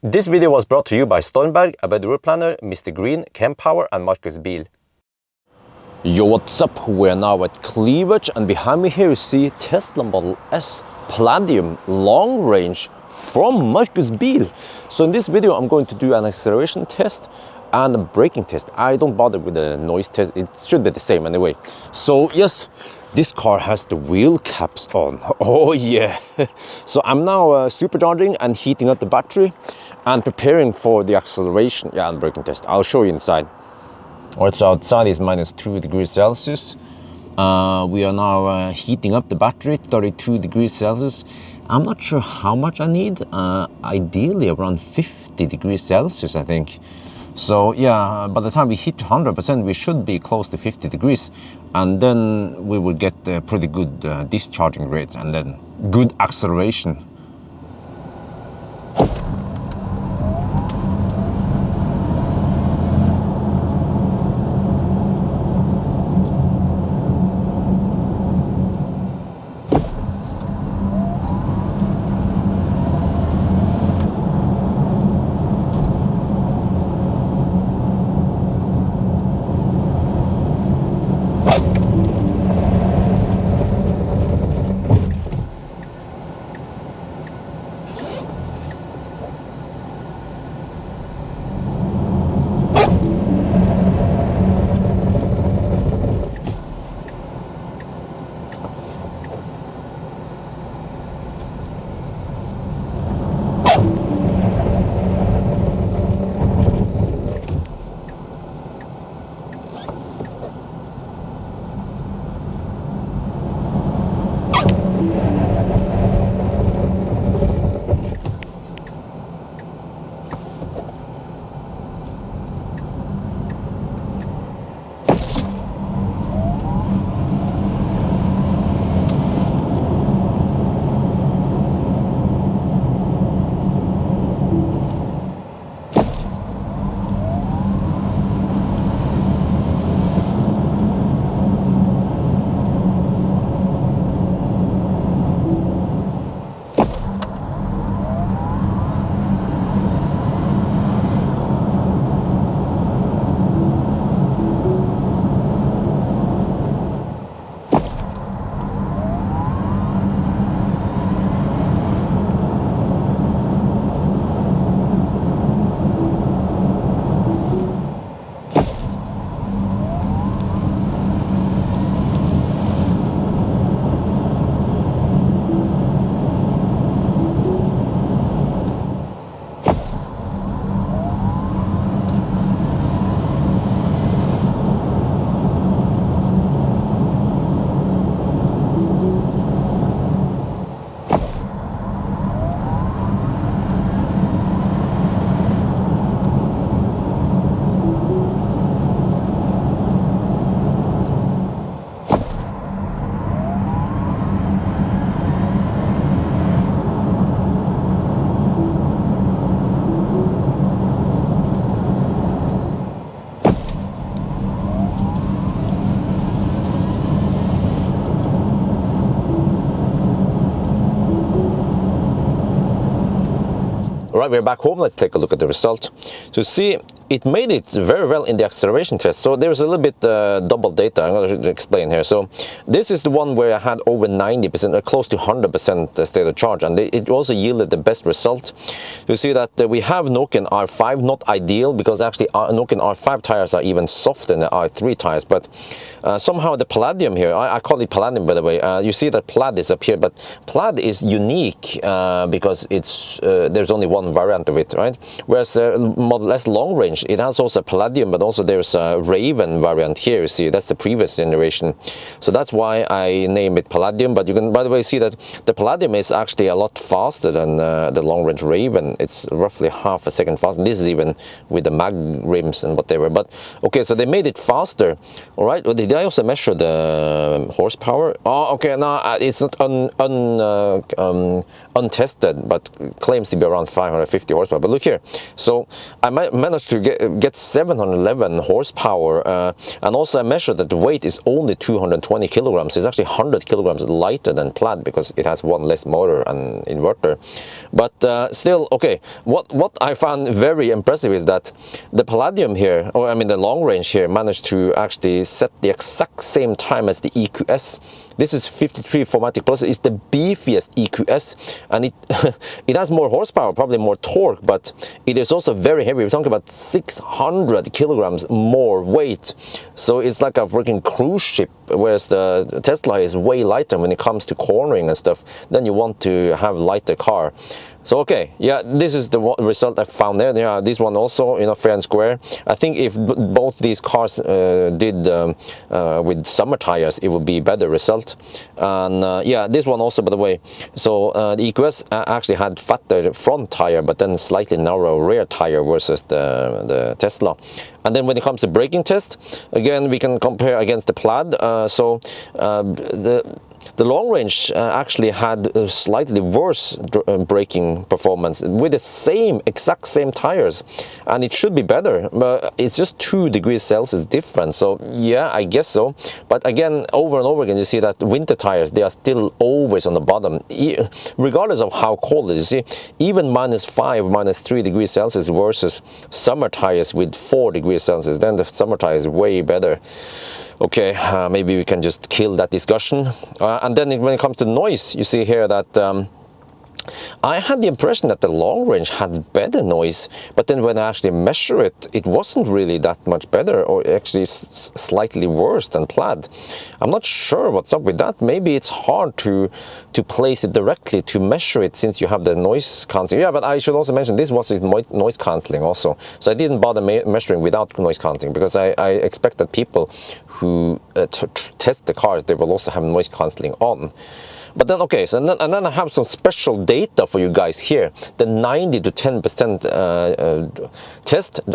This video was brought to you by Stormberg, a better route planner, MisterGreen, Kempower and Marcus Bil. Yo, what's up? We're now at Cleavage, and behind me here you see Tesla Model S Palladium long range from Marcus Bil. So in this video I'm going to do an acceleration test and a braking test. I don't bother with the noise test, it should be the same anyway. So yes, this car has the wheel caps on. Oh yeah. So I'm now supercharging and heating up the battery and preparing for the acceleration and braking test. I'll show you inside. Alright, so outside is -2 degrees Celsius. We are now heating up the battery, 32 degrees Celsius. I'm not sure how much I need, ideally around 50 degrees Celsius, I think. So yeah, by the time we hit 100%, we should be close to 50 degrees. And then we will get pretty good discharging rates and then good acceleration. Alright, we're back home. Let's take a look at the result. So see, it made it very well in the acceleration test. So there's a little bit double data. I'm going to explain here. So this is the one where I had over 90%, or close to 100% state of charge, and it also yielded the best result. You see that we have Nokian R5, not ideal, because actually Nokian R5 tires are even softer than the R3 tires, but somehow the Palladium here, I call it Palladium by the way, you see that Plaid is up here, but Plaid is unique because it's there's only one variant of it, right? Whereas Model S long range, it has also Palladium, but also there's a Raven variant here. You see, that's the previous generation. So that's why I name it Palladium. But you can, by the way, see that the Palladium is actually a lot faster than the long range Raven. It's roughly half a second faster. This is even with the mag rims and whatever. But okay, so they made it faster. All right. Well, did I also measure the horsepower? Oh, okay. No, it's not untested, but claims to be around 550 horsepower. But look here. So I managed to gets 711 horsepower, and also I measured that the weight is only 220 kilograms. It's actually 100 kilograms lighter than Plaid because it has one less motor and inverter. But still, okay, what I found very impressive is that the Palladium here, or I mean the long range here, managed to actually set the exact same time as the EQS. This is 53 4MATIC Plus. It's the beefiest EQS, and it it has more horsepower, probably more torque, but it is also very heavy. We're talking about 600 kilograms more weight. So it's like a freaking cruise ship, whereas the Tesla is way lighter when it comes to cornering and stuff. Then you want to have lighter car. So okay, yeah, this is the result I found there. Yeah, this one also, you know, fair and square. I think if both these cars did with summer tires, it would be better result. And yeah, this one also, by the way. So the EQS actually had fatter front tire, but then slightly narrow rear tire versus the Tesla. And then when it comes to braking test, again, we can compare against the Plaid. The long range actually had a slightly worse braking performance with the exact same tires, and it should be better, but it's just 2 degrees Celsius difference. So yeah, I guess so. But again, over and over again, you see that winter tires, they are still always on the bottom, regardless of how cold it is. You see, even -5, -3 degrees Celsius versus summer tires with 4 degrees Celsius. Then the summer tire is way better. Okay, maybe we can just kill that discussion. And then when it comes to noise, you see here that I had the impression that the long range had better noise, but then when I actually measure it, it wasn't really that much better, or actually slightly worse than Plaid. I'm not sure what's up with that. Maybe it's hard to place it directly to measure it since you have the noise cancelling. Yeah, but I should also mention this was with noise cancelling also. So I didn't bother measuring without noise cancelling because I expect that people who test the cars, they will also have noise cancelling on. But then, okay, so and then I have some special data for you guys here, the 90 to 10%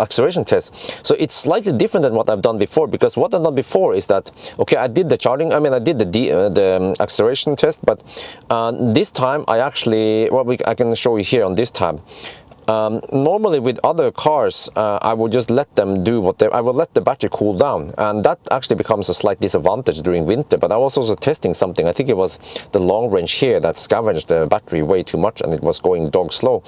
acceleration test. So it's slightly different than what I've done before, because what I've done before is that, okay, I did the charging, I mean, I did the acceleration test, but this time I actually, I can show you here on this tab. Normally with other cars, I would just let them do I would let the battery cool down, and that actually becomes a slight disadvantage during winter. But I was also testing something, I think it was the long range here that scavenged the battery way too much and it was going dog slow.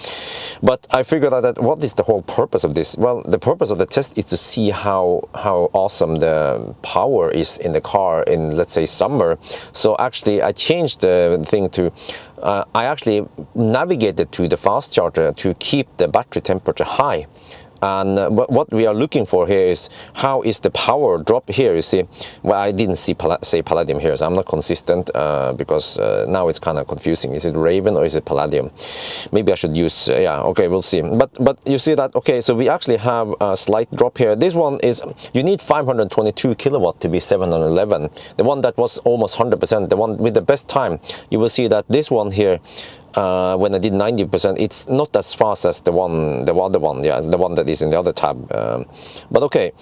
But I figured out that what is the whole purpose of this? Well, the purpose of the test is to see how awesome the power is in the car in, let's say, summer. So actually I changed the thing to I actually navigated to the fast charger to keep the battery temperature high. And what we are looking for here is how is the power drop here. You see, well, I didn't say Palladium here, so I'm not consistent because now it's kind of confusing. Is it Raven or is it Palladium? Maybe I should use yeah, okay, we'll see. But you see that, okay, so we actually have a slight drop here. This one is, you need 522 kilowatt to be 711. The one that was almost 100%, the one with the best time, you will see that this one here, when I did 90%, it's not as fast as the other one, yeah, the one that is in the other tab. But okay,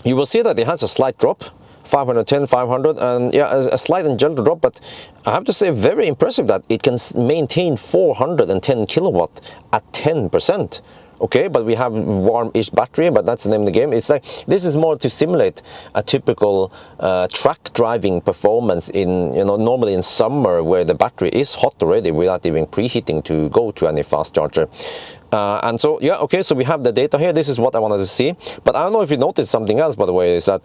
you will see that it has a slight drop, 510, 500, and yeah, a slight and gentle drop. But I have to say, very impressive that it can maintain 410 kilowatt at 10%. Okay, but we have warm-ish battery, but that's the name of the game. It's like, this is more to simulate a typical track driving performance in, you know, normally in summer where the battery is hot already without even preheating to go to any fast charger. And so, yeah, okay, so we have the data here. This is what I wanted to see. But I don't know if you noticed something else, by the way, is that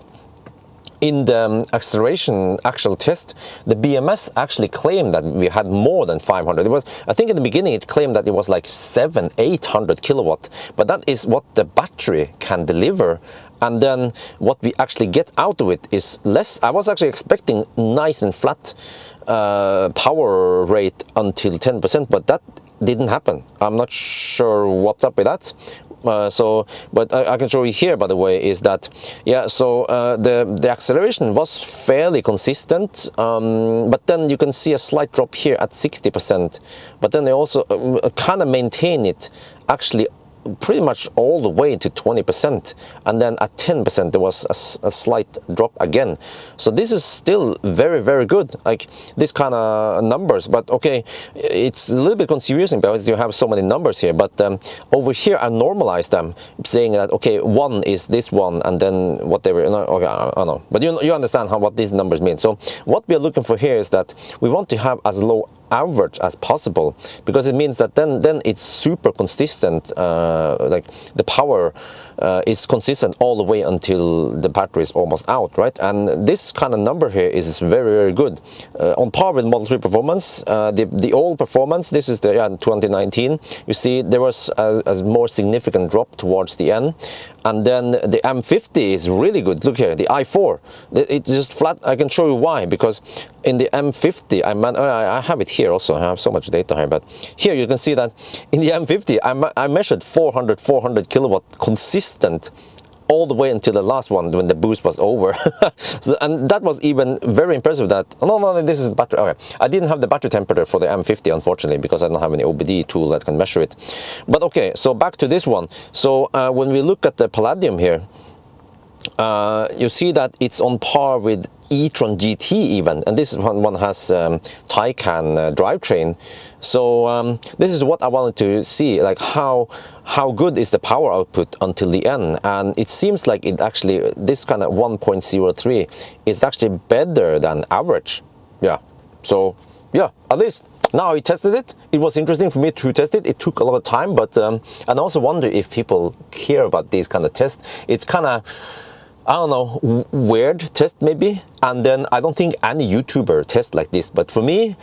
in the acceleration actual test, the BMS actually claimed that we had more than 500. It was, I think in the beginning it claimed that it was like 800 kilowatt, but that is what the battery can deliver. And then what we actually get out of it is less. I was actually expecting nice and flat power rate until 10%, but that didn't happen. I'm not sure what's up with that. But I can show you here, by the way, is that, yeah, so the acceleration was fairly consistent, but then you can see a slight drop here at 60%, but then they also kind of maintain it actually pretty much all the way to 20%, and then at 10% there was a slight drop again. So this is still very, very good, like this kind of numbers. But okay, it's a little bit confusing because you have so many numbers here, but over here I normalize them, saying that okay, one is this one and then whatever, you know, okay, I don't know, but you understand what these numbers mean. So what we are looking for here is that we want to have as low average as possible, because it means that then it's super consistent, like the power is consistent all the way until the battery is almost out, right? And this kind of number here is very, very good, on par with Model 3 performance. The old performance, this is the 2019, you see there was a more significant drop towards the end. And then the M50 is really good. Look here, the i4, it's just flat. I can show you why, because in the M50, I have it here also. I have so much data here, but here you can see that in the M50, I measured 400 kilowatt consistent all the way until the last one when the boost was over. So, and that was even very impressive. That no, this is battery. Okay, I didn't have the battery temperature for the M50 unfortunately, because I don't have any OBD tool that can measure it. But okay, so back to this one. So when we look at the Palladium here, you see that it's on par with e-tron GT even, and this one has Taycan drivetrain. So this is what I wanted to see, like how good is the power output until the end. And it seems like it actually, this kind of 1.03 is actually better than average. Yeah, so yeah, at least now I tested it. It was interesting for me to test it. It took a lot of time, but and I also wonder if people care about these kind of tests. It's kind of, I don't know, weird test maybe. And then I don't think any YouTuber tests like this, but for me,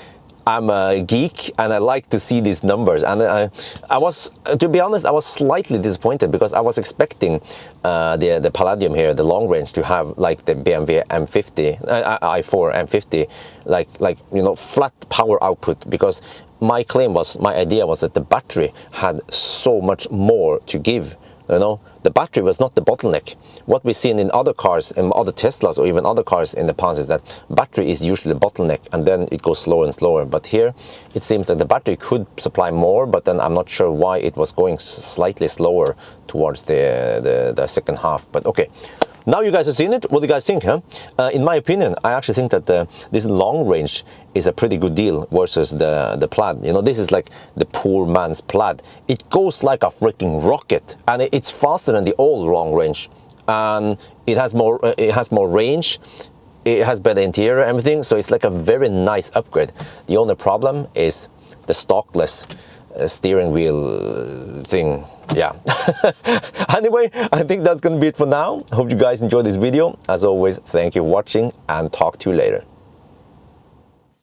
I'm a geek and I like to see these numbers. And I was, to be honest, I was slightly disappointed, because I was expecting the Palladium here, the long range, to have like the BMW M50, i4 M50, like you know, flat power output, because my idea was that the battery had so much more to give. You know, the battery was not the bottleneck. What we've seen in other cars, in other Teslas or even other cars in the past, is that battery is usually the bottleneck, and then it goes slower and slower. But here it seems that the battery could supply more, but then I'm not sure why it was going slightly slower towards the second half. But okay, now you guys have seen it. What do you guys think, huh? In my opinion, I actually think that this long range is a pretty good deal versus the Plaid. You know, this is like the poor man's Plaid. It goes like a freaking rocket, and it's faster than the old long range, and it has more range. It has better interior, everything. So it's like a very nice upgrade. The only problem is the stockless steering wheel thing. Yeah. Anyway, I think that's gonna be it for now. Hope you guys enjoyed this video. As always, thank you for watching, and talk to you later.